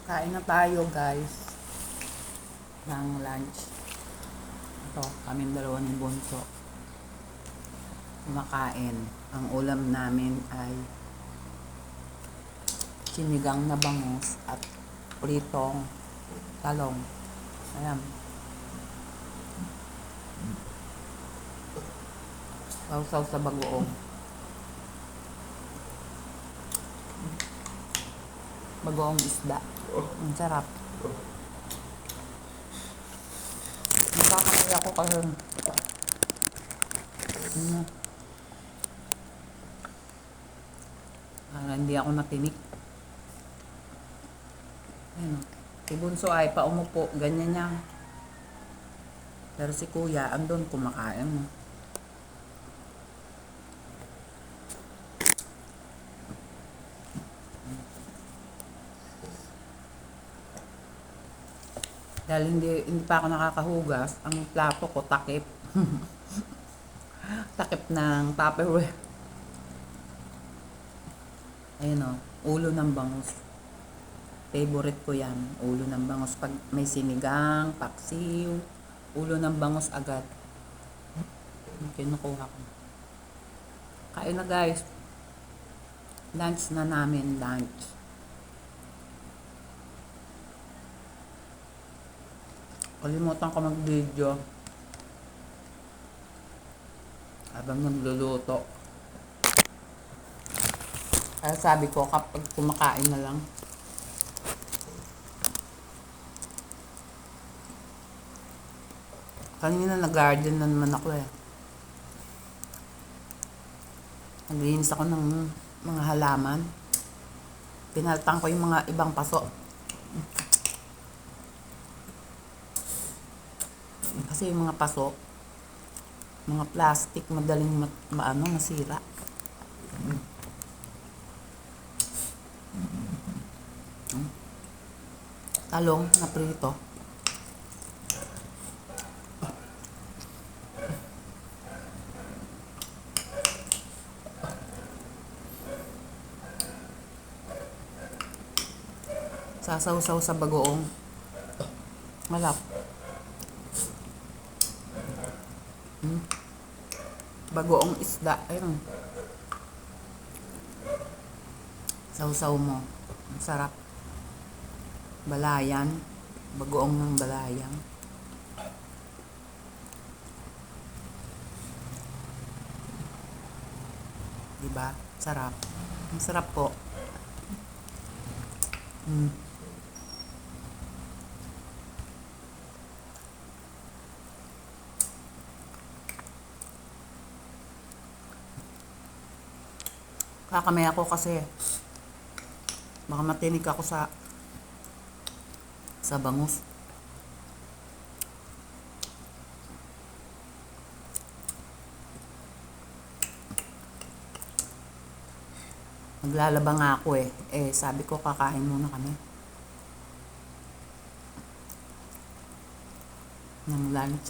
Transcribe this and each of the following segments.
Kain na tayo guys ng lunch. Ito, kaming dalawa ni Bunso. Kumakain. Ang ulam namin ay sinigang na bangus at pritong talong. Ayan. Sausaw sa bagoong. Bagoong isda. Ang sarap. Nakakamay ako kasi hindi ako natinik. Ayun. Si Bunso ay paumupo. Ganyan niya. Pero si Kuya andun kumakain. Dahil hindi pa ako nakakahugas, ang plato ko takip. Takip ng Tupperware. Ayun o, ulo ng bangus. Favorite ko yan, ulo ng bangus. Pag may sinigang, paksiw, ulo ng bangus agad. Kinukuha ko. Kain na guys. Lunch na namin, lunch. Kalimutan ko mag-video habang nagluluto. Kaya sabi ko kapag kumakain na lang. Kanina nag-garden na naman ako eh. Naglinis ako ng mga halaman. Pinaltang ko yung mga ibang paso. Kasi yung mga paso, mga plastic, madaling masira. Talong na prito. Sasaw-saw sa bagoong. Malap. Bagoong isda. Ayun. Sausaw mo. Ang sarap. Balayan. Bagoong ng balayan. Diba? Sarap. Ang sarap po. Kakamay ako kasi baka matinig ako sa bangus. Maglalaba nga ako eh. Sabi ko kakain muna kami ng lunch.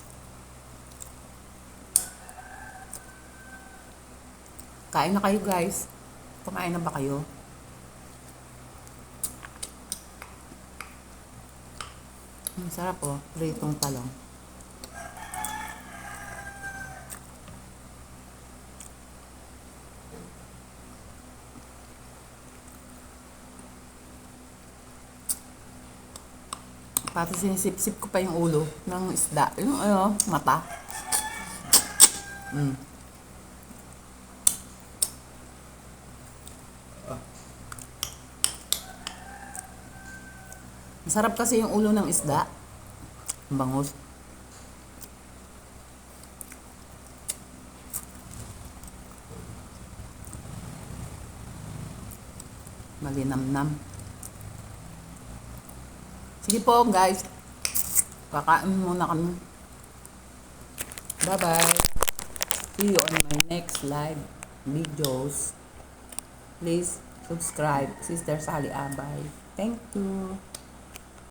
Kain na kayo guys. Kumain na ba kayo? Ang sarap oh, pritong talong. Pati sinisip-sip ko pa yung ulo ng isda. Yung mata. Masarap kasi yung ulo ng isda. Ang bangus. Malinamnam. Sige po guys. Kakain muna kami. Bye-bye. See you on my next live videos. Please subscribe, Sister Sally Abay. Thank you.